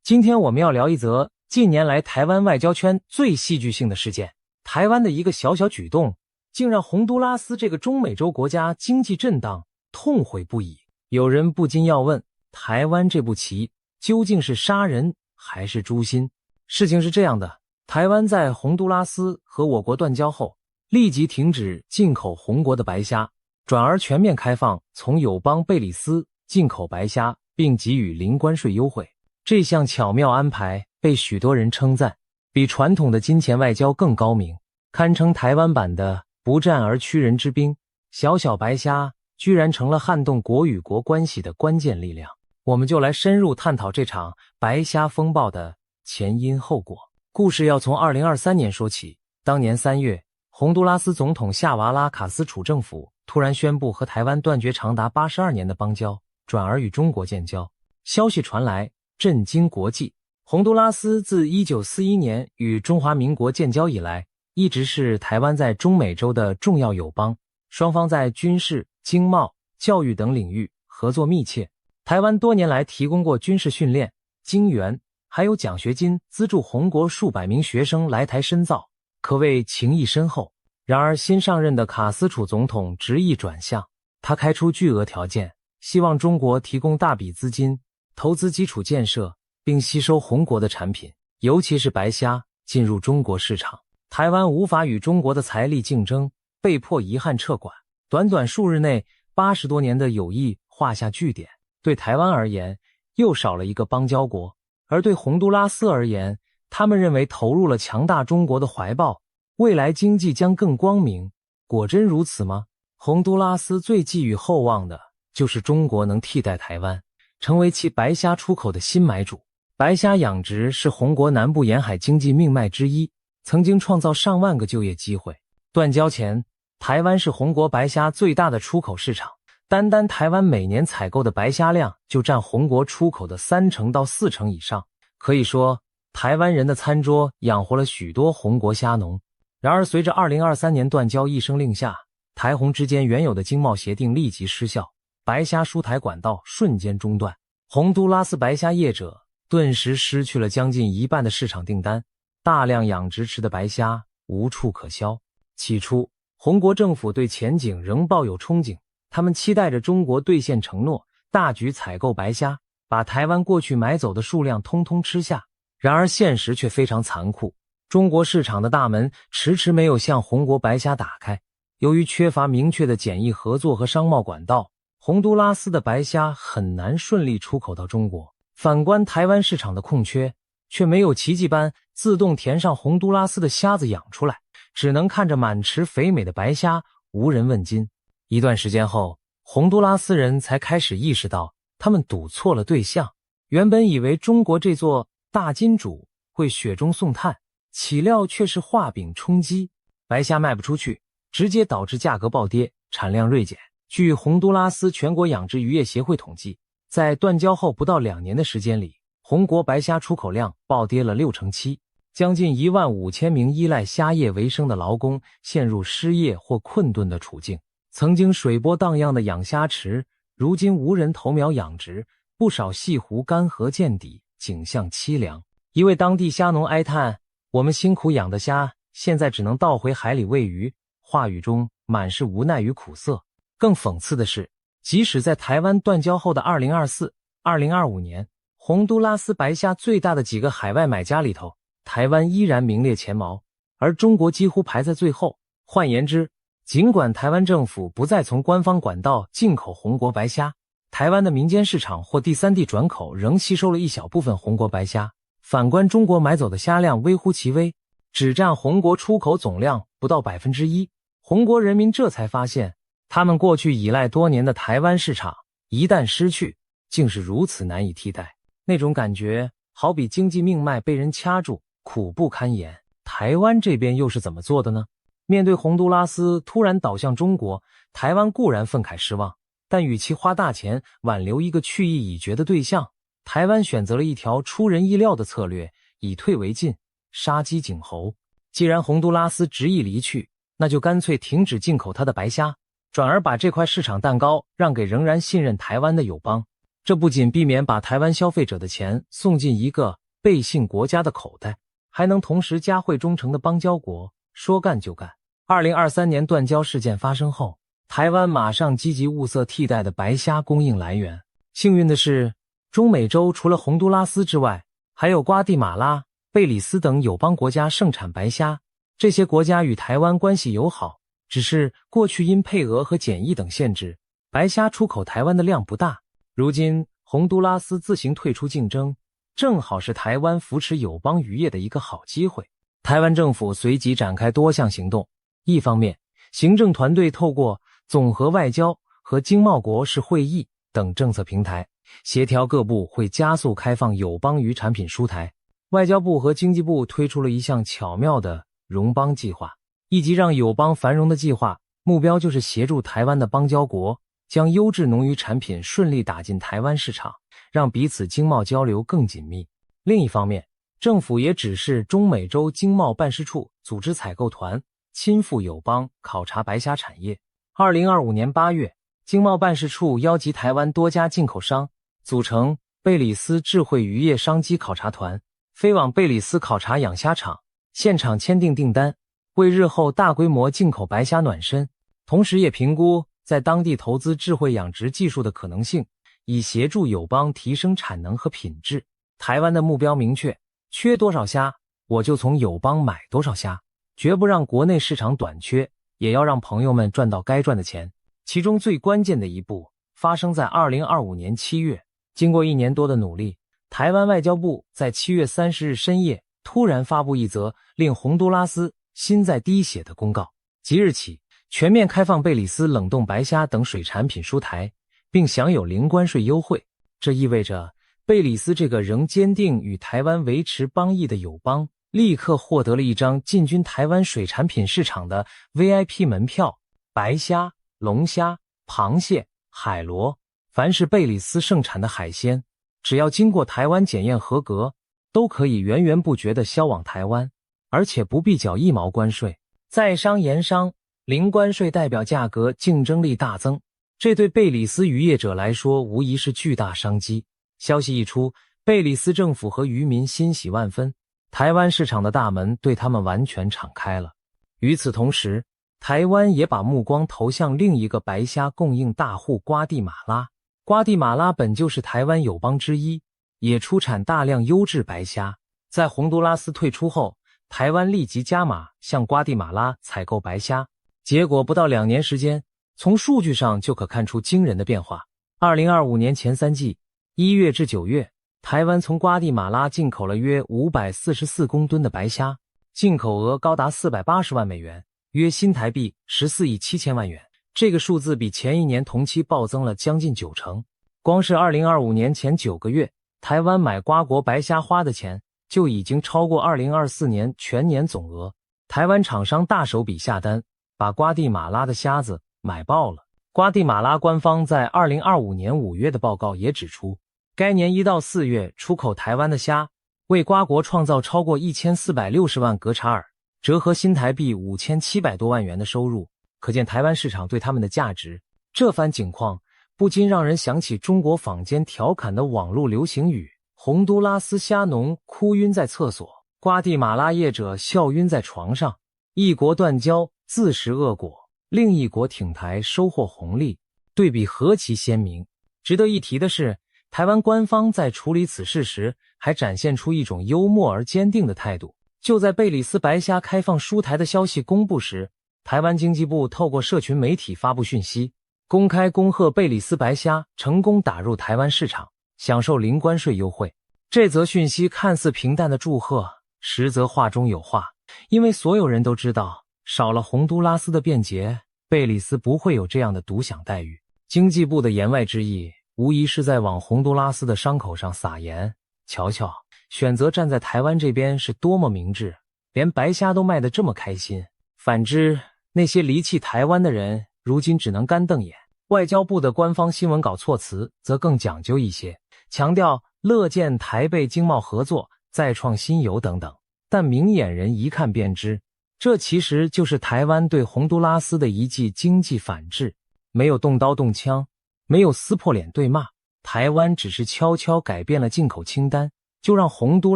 今天我们要聊一则近年来台湾外交圈最戏剧性的事件。台湾的一个小小举动，竟让洪都拉斯这个中美洲国家经济震荡，痛悔不已。有人不禁要问，台湾这步棋究竟是杀人还是诛心？事情是这样的，台湾在洪都拉斯和我国断交后，立即停止进口红国的白虾，转而全面开放从友邦贝里斯进口白虾，并给予零关税优惠。这项巧妙安排被许多人称赞，比传统的金钱外交更高明，堪称台湾版的不战而屈人之兵。小小白虾居然成了撼动国与国关系的关键力量。我们就来深入探讨这场白虾风暴的前因后果。故事要从2023年说起。当年3月，洪都拉斯总统夏娃拉卡斯楚政府突然宣布和台湾断绝长达82年的邦交，转而与中国建交。消息传来，震惊国际。洪都拉斯自1941年与中华民国建交以来，一直是台湾在中美洲的重要友邦，双方在军事、经贸、教育等领域合作密切。台湾多年来提供过军事训练、经援，还有奖学金资助洪国数百名学生来台深造，可谓情谊深厚。然而新上任的卡斯楚总统执意转向，他开出巨额条件，希望中国提供大笔资金投资基础建设，并吸收洪国的产品，尤其是白虾进入中国市场。台湾无法与中国的财力竞争，被迫遗憾撤馆。短短数日内，80多年的友谊画下句点。对台湾而言，又少了一个邦交国；而对洪都拉斯而言，他们认为投入了强大中国的怀抱，未来经济将更光明。果真如此吗？洪都拉斯最寄予厚望的就是中国能替代台湾，成为其白虾出口的新买主。白虾养殖是洪国南部沿海经济命脉之一，曾经创造上万个就业机会。断交前，台湾是洪国白虾最大的出口市场，单单台湾每年采购的白虾量就占洪国出口的30%到40%以上。可以说，台湾人的餐桌养活了许多洪国虾农。然而随着2023年断交一声令下，台洪之间原有的经贸协定立即失效，白虾输台管道瞬间中断，洪都拉斯白虾业者顿时失去了将近一半的市场订单，大量养殖池的白虾无处可销。起初，洪国政府对前景仍抱有憧憬，他们期待着中国兑现承诺，大举采购白虾，把台湾过去买走的数量通通吃下。然而现实却非常残酷，中国市场的大门迟迟没有向洪国白虾打开。由于缺乏明确的检疫合作和商贸管道，洪都拉斯的白虾很难顺利出口到中国。反观台湾市场的空缺，却没有奇迹般自动填上洪都拉斯的虾子养出来，只能看着满池肥美的白虾，无人问津。一段时间后，洪都拉斯人才开始意识到他们赌错了对象。原本以为中国这座大金主会雪中送炭，岂料却是画饼充饥。白虾卖不出去，直接导致价格暴跌，产量锐减。据洪都拉斯全国养殖渔业协会统计，在断交后不到2年的时间里，洪国白虾出口量暴跌了7%，将近15000名依赖虾业为生的劳工陷入失业或困顿的处境。曾经水波荡漾的养虾池，如今无人投苗养殖，不少细湖干涸见底，景象凄凉。一位当地虾农哀叹，我们辛苦养的虾，现在只能倒回海里喂鱼，话语中满是无奈与苦涩。更讽刺的是，即使在台湾断交后的2024、2025年，洪都拉斯白虾最大的几个海外买家里头，台湾依然名列前茅，而中国几乎排在最后。换言之，尽管台湾政府不再从官方管道进口洪国白虾，台湾的民间市场或第三地转口仍吸收了一小部分洪国白虾。反观中国买走的虾量微乎其微，只占洪国出口总量不到1%。洪国人民这才发现，他们过去依赖多年的台湾市场一旦失去，竟是如此难以替代。那种感觉好比经济命脉被人掐住，苦不堪言。台湾这边又是怎么做的呢？面对洪都拉斯突然倒向中国，台湾固然愤慨失望，但与其花大钱挽留一个去意已决的对象，台湾选择了一条出人意料的策略，以退为进，杀鸡儆猴。既然洪都拉斯执意离去，那就干脆停止进口他的白虾，转而把这块市场蛋糕让给仍然信任台湾的友邦。这不仅避免把台湾消费者的钱送进一个背信国家的口袋，还能同时加惠忠诚的邦交国，说干就干。2023年断交事件发生后，台湾马上积极物色替代的白虾供应来源。幸运的是，中美洲除了洪都拉斯之外，还有瓜地马拉、贝里斯等友邦国家盛产白虾。这些国家与台湾关系友好，只是过去因配额和检疫等限制，白虾出口台湾的量不大。如今洪都拉斯自行退出竞争，正好是台湾扶持友邦渔业的一个好机会。台湾政府随即展开多项行动，一方面，行政团队透过总和外交和经贸国事会议等政策平台，协调各部会加速开放友邦渔产品输台。外交部和经济部推出了一项巧妙的荣邦计划，一级让友邦繁荣的计划，目标就是协助台湾的邦交国将优质农渔产品顺利打进台湾市场，让彼此经贸交流更紧密。另一方面，政府也指示中美洲经贸办事处组织采购团，亲赴友邦考察白虾产业。2025年8月，经贸办事处邀集台湾多家进口商，组成贝里斯智慧渔业商机考察团，飞往贝里斯考察养虾场，现场签订订单，为日后大规模进口白虾暖身，同时也评估在当地投资智慧养殖技术的可能性，以协助友邦提升产能和品质。台湾的目标明确，缺多少虾，我就从友邦买多少虾，绝不让国内市场短缺，也要让朋友们赚到该赚的钱。其中最关键的一步发生在2025年7月，经过1年多的努力，台湾外交部在7月30日深夜突然发布一则令洪都拉斯心在滴血的公告，即日起全面开放贝里斯冷冻白虾等水产品输台，并享有零关税优惠。这意味着贝里斯这个仍坚定与台湾维持邦谊的友邦，立刻获得了一张进军台湾水产品市场的 VIP 门票。白虾、龙虾、螃蟹、海螺，凡是贝里斯盛产的海鲜，只要经过台湾检验合格，都可以源源不绝地销往台湾，而且不必缴1毛关税。在商言商，零关税代表价格竞争力大增，这对贝里斯渔业者来说无疑是巨大商机。消息一出，贝里斯政府和渔民欣喜万分，台湾市场的大门对他们完全敞开了。与此同时，台湾也把目光投向另一个白虾供应大户瓜地马拉。瓜地马拉本就是台湾友邦之一，也出产大量优质白虾。在洪都拉斯退出后，台湾立即加码向瓜地马拉采购白虾，结果不到2年时间，从数据上就可看出惊人的变化。2025年前3季，1月至9月，台湾从瓜地马拉进口了约544公吨的白虾，进口额高达480万美元，约新台币14亿7千万元。这个数字比前一年同期暴增了将近90%。光是2025年前9个月，台湾买瓜国白虾花的钱就已经超过2024年全年总额。台湾厂商大手笔下单，把瓜地马拉的虾子买爆了。瓜地马拉官方在2025年5月的报告也指出，该年1到4月出口台湾的虾为瓜国创造超过1460万格查尔，折合新台币5700多万元的收入，可见台湾市场对他们的价值。这番景况不禁让人想起中国坊间调侃的网络流行语：洪都拉斯虾农哭晕在厕所，瓜地马拉业者笑晕在床上。一国断交自食恶果，另一国挺台收获红利，对比何其鲜明。值得一提的是，台湾官方在处理此事时还展现出一种幽默而坚定的态度。就在贝里斯白虾开放输台的消息公布时，台湾经济部透过社群媒体发布讯息，公开恭贺贝里斯白虾成功打入台湾市场，享受零关税优惠。这则讯息看似平淡的祝贺，实则话中有话，因为所有人都知道，少了洪都拉斯的便捷，贝里斯不会有这样的独享待遇。经济部的言外之意，无疑是在往洪都拉斯的伤口上撒盐。瞧瞧，选择站在台湾这边是多么明智，连白虾都卖得这么开心。反之，那些离弃台湾的人如今只能干瞪眼。外交部的官方新闻稿措辞则更讲究一些，强调乐见台贝经贸合作再创新猷等等，但明眼人一看便知，这其实就是台湾对洪都拉斯的一记经济反制。没有动刀动枪，没有撕破脸对骂，台湾只是悄悄改变了进口清单，就让洪都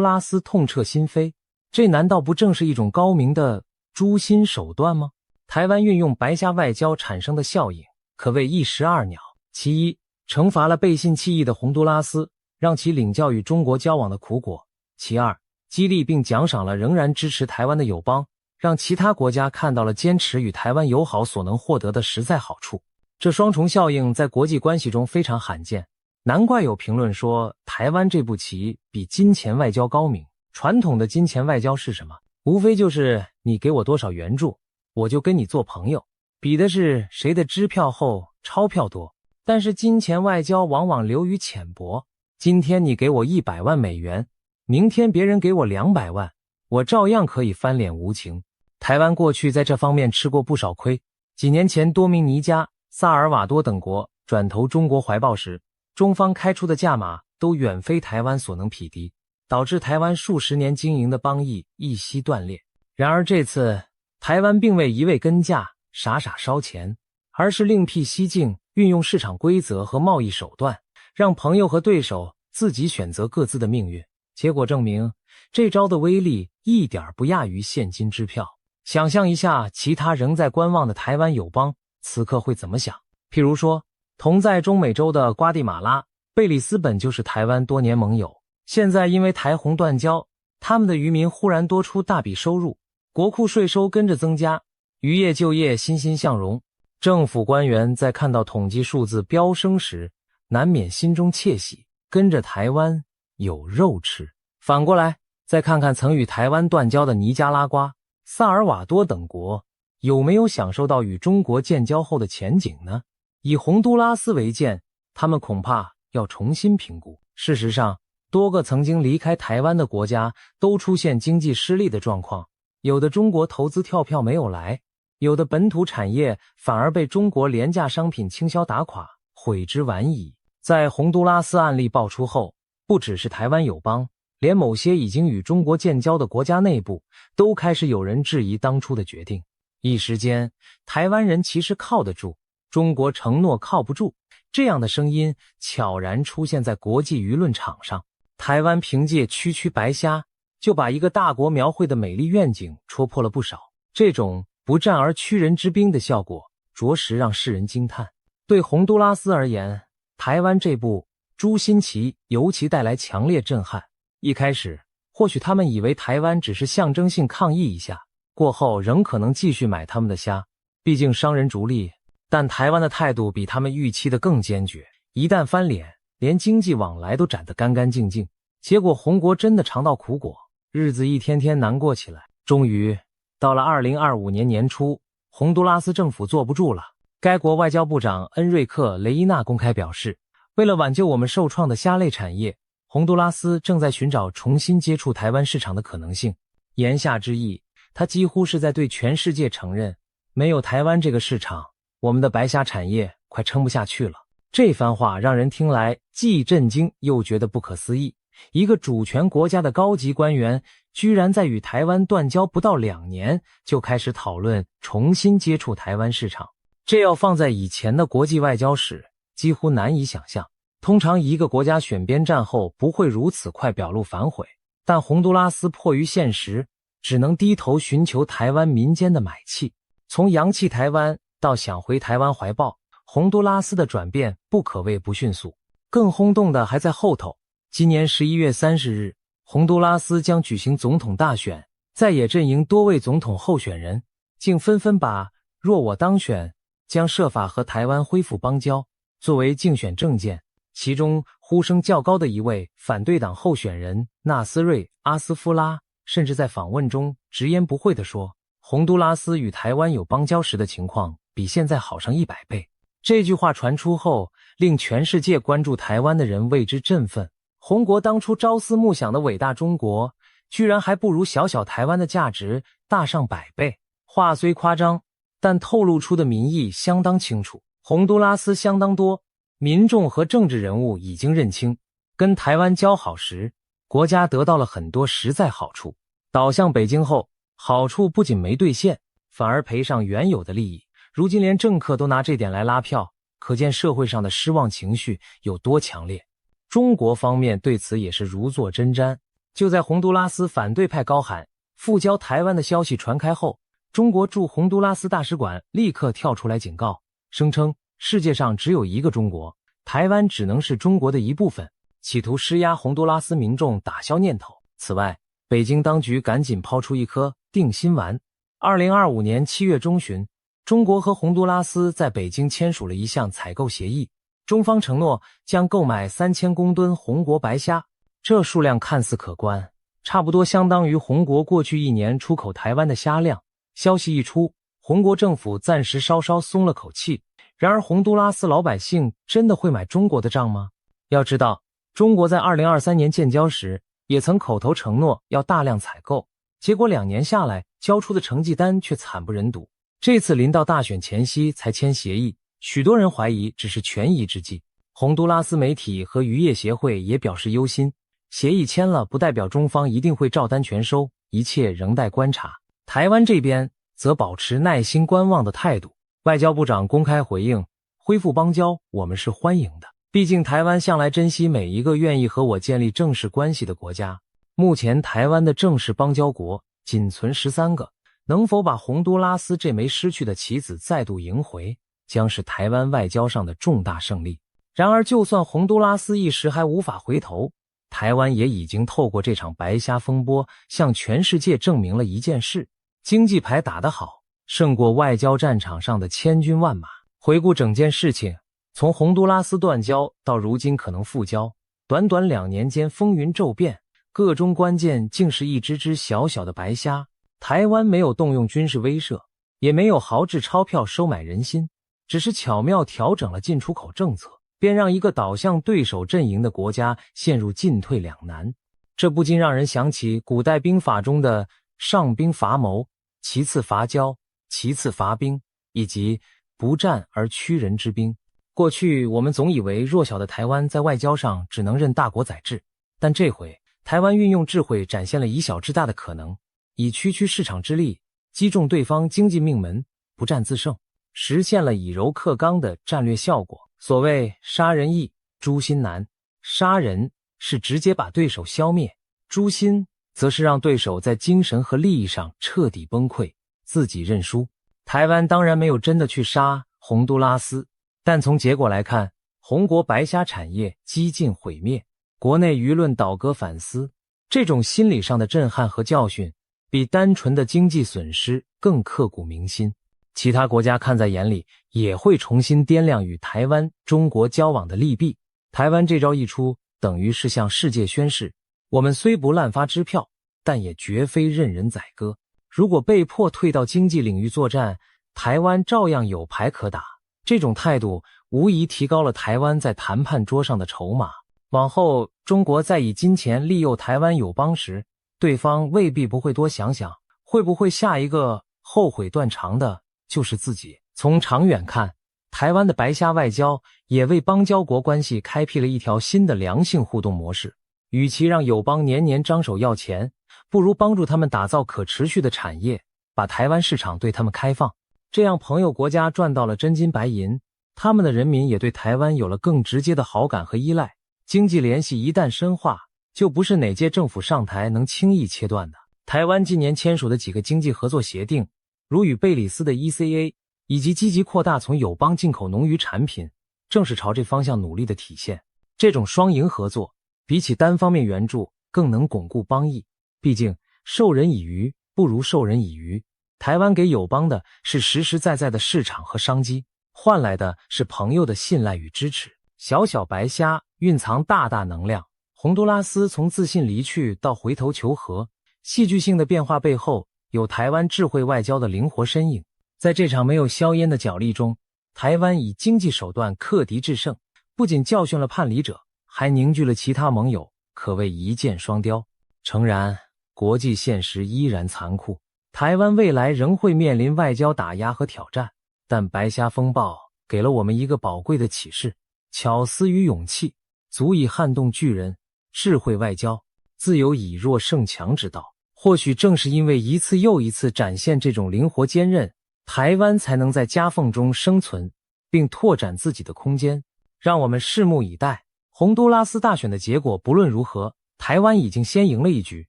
拉斯痛彻心扉，这难道不正是一种高明的诛心手段吗？台湾运用白虾外交产生的效应可谓一石二鸟。其一，惩罚了背信弃义的洪都拉斯，让其领教与中国交往的苦果；其二，激励并奖赏了仍然支持台湾的友邦，让其他国家看到了坚持与台湾友好所能获得的实在好处。这双重效应在国际关系中非常罕见，难怪有评论说台湾这步棋比金钱外交高明。传统的金钱外交是什么？无非就是你给我多少援助，我就跟你做朋友，比的是谁的支票厚，钞票多。但是金钱外交往往流于浅薄，今天你给我100万美元，明天别人给我200万，我照样可以翻脸无情。台湾过去在这方面吃过不少亏，几年前多明尼加、萨尔瓦多等国转投中国怀抱时，中方开出的价码都远非台湾所能匹敌，导致台湾数十年经营的邦谊一夕断裂。然而这次台湾并未一味跟价傻傻烧钱，而是另辟蹊径，运用市场规则和贸易手段，让朋友和对手自己选择各自的命运。结果证明，这招的威力一点不亚于现金支票。想象一下，其他仍在观望的台湾友邦此刻会怎么想？譬如说，同在中美洲的瓜地马拉、贝里斯本就是台湾多年盟友，现在因为台洪断交，他们的渔民忽然多出大笔收入，国库税收跟着增加，渔业就业欣欣向荣。政府官员在看到统计数字飙升时，难免心中窃喜，跟着台湾有肉吃。反过来，再看看曾与台湾断交的尼加拉瓜、萨尔瓦多等国，有没有享受到与中国建交后的前景呢？以洪都拉斯为鉴，他们恐怕要重新评估。事实上，多个曾经离开台湾的国家都出现经济失利的状况，有的中国投资跳票没有来，有的本土产业反而被中国廉价商品倾销打垮，悔之晚矣。在洪都拉斯案例爆出后，不只是台湾友邦，连某些已经与中国建交的国家内部都开始有人质疑当初的决定。一时间，台湾人其实靠得住，中国承诺靠不住，这样的声音悄然出现在国际舆论场上。台湾凭借区区白虾，就把一个大国描绘的美丽愿景戳破了不少。这种不战而屈人之兵的效果，着实让世人惊叹。对洪都拉斯而言，台湾这步诛心棋尤其带来强烈震撼。一开始，或许他们以为台湾只是象征性抗议一下，过后仍可能继续买他们的虾，毕竟商人逐利。但台湾的态度比他们预期的更坚决，一旦翻脸，连经济往来都斩得干干净净。结果洪国真的尝到苦果，日子一天天难过起来。终于到了2025年年初，洪都拉斯政府坐不住了。该国外交部长恩瑞克·雷伊纳公开表示，为了挽救我们受创的虾类产业，洪都拉斯正在寻找重新接触台湾市场的可能性。言下之意，他几乎是在对全世界承认，没有台湾这个市场，我们的白虾产业快撑不下去了。这番话让人听来既震惊又觉得不可思议。一个主权国家的高级官员居然在与台湾断交不到2年就开始讨论重新接触台湾市场，这要放在以前的国际外交史几乎难以想象。通常一个国家选边站后不会如此快表露反悔，但洪都拉斯迫于现实，只能低头寻求台湾民间的买气。从洋气台湾到想回台湾怀抱，洪都拉斯的转变不可谓不迅速。更轰动的还在后头。今年11月30日，洪都拉斯将举行总统大选，在野阵营多位总统候选人竟纷纷把若我当选，将设法和台湾恢复邦交作为竞选政见。其中呼声较高的一位反对党候选人纳斯瑞·阿斯夫拉，甚至在访问中直言不讳地说，洪都拉斯与台湾有邦交时的情况比现在好上100倍。这句话传出后，令全世界关注台湾的人为之振奋。洪国当初朝思暮想的伟大中国，居然还不如小小台湾的价值大上100倍。话虽夸张，但透露出的民意相当清楚。洪都拉斯相当多民众和政治人物已经认清，跟台湾交好时，国家得到了很多实在好处。倒向北京后，好处不仅没兑现，反而赔上原有的利益。如今连政客都拿这点来拉票，可见社会上的失望情绪有多强烈。中国方面对此也是如坐针毡。就在洪都拉斯反对派高喊复交台湾的消息传开后，中国驻洪都拉斯大使馆立刻跳出来警告，声称世界上只有一个中国，台湾只能是中国的一部分，企图施压洪都拉斯民众打消念头。此外，北京当局赶紧抛出一颗定心丸。2025年7月中旬，中国和洪都拉斯在北京签署了一项采购协议，中方承诺将购买3000公吨红国白虾，这数量看似可观，差不多相当于红国过去1年出口台湾的虾量。消息一出，洪国政府暂时稍稍松了口气。然而洪都拉斯老百姓真的会买中国的账吗？要知道，中国在2023年建交时也曾口头承诺要大量采购，结果2年下来交出的成绩单却惨不忍睹。这次临到大选前夕才签协议，许多人怀疑只是权宜之计。洪都拉斯媒体和渔业协会也表示忧心，协议签了不代表中方一定会照单全收，一切仍待观察。台湾这边则保持耐心观望的态度。外交部长公开回应，恢复邦交我们是欢迎的，毕竟台湾向来珍惜每一个愿意和我建立正式关系的国家。目前台湾的正式邦交国仅存13个，能否把洪都拉斯这枚失去的棋子再度赢回，将是台湾外交上的重大胜利。然而就算洪都拉斯一时还无法回头，台湾也已经透过这场白虾风波向全世界证明了一件事：经济牌打得好，胜过外交战场上的千军万马。回顾整件事情，从洪都拉斯断交到如今可能复交，短短2年间风云骤变，个中关键竟是一只只小小的白虾。台湾没有动用军事威慑，也没有豪掷钞票收买人心，只是巧妙调整了进出口政策，便让一个倒向对手阵营的国家陷入进退两难。这不禁让人想起古代兵法中的上兵伐谋，其次伐交，其次伐兵，以及不战而屈人之兵。过去我们总以为弱小的台湾在外交上只能任大国宰制，但这回台湾运用智慧展现了以小制大的可能，以区区市场之力击中对方经济命门，不战自胜，实现了以柔克刚的战略效果。所谓杀人易，诛心难，杀人是直接把对手消灭，诛心则是让对手在精神和利益上彻底崩溃，自己认输。台湾当然没有真的去杀洪都拉斯，但从结果来看，红国白虾产业几近毁灭，国内舆论倒戈反思，这种心理上的震撼和教训比单纯的经济损失更刻骨铭心。其他国家看在眼里，也会重新掂量与台湾、中国交往的利弊。台湾这招一出，等于是向世界宣示，我们虽不滥发支票，但也绝非任人宰割。如果被迫退到经济领域作战，台湾照样有牌可打。这种态度无疑提高了台湾在谈判桌上的筹码。往后中国再以金钱利诱台湾友邦时，对方未必不会多想想，会不会下一个后悔断肠的就是自己。从长远看，台湾的白虾外交也为邦交国关系开辟了一条新的良性互动模式。与其让友邦年年张手要钱，不如帮助他们打造可持续的产业，把台湾市场对他们开放。这样朋友国家赚到了真金白银，他们的人民也对台湾有了更直接的好感和依赖。经济联系一旦深化，就不是哪届政府上台能轻易切断的。台湾今年签署的几个经济合作协定，如与贝里斯的 ECA， 以及积极扩大从友邦进口农渔产品，正是朝这方向努力的体现。这种双赢合作比起单方面援助更能巩固邦谊，毕竟授人以鱼不如授人以渔。台湾给友邦的是实实在在的市场和商机，换来的是朋友的信赖与支持。小小白虾蕴藏大大能量，洪都拉斯从自信离去到回头求和，戏剧性的变化背后有台湾智慧外交的灵活身影。在这场没有硝烟的角力中，台湾以经济手段克敌制胜，不仅教训了叛离者，还凝聚了其他盟友，可谓一箭双雕。诚然，国际现实依然残酷，台湾未来仍会面临外交打压和挑战，但白虾风暴给了我们一个宝贵的启示：巧思与勇气足以撼动巨人，智慧外交自有以弱胜强之道。或许正是因为一次又一次展现这种灵活坚韧，台湾才能在夹缝中生存，并拓展自己的空间。让我们拭目以待。洪都拉斯大选的结果不论如何，台湾已经先赢了一局，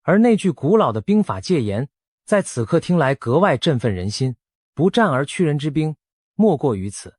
而那句古老的兵法戒严，在此刻听来格外振奋人心。不战而屈人之兵，莫过于此。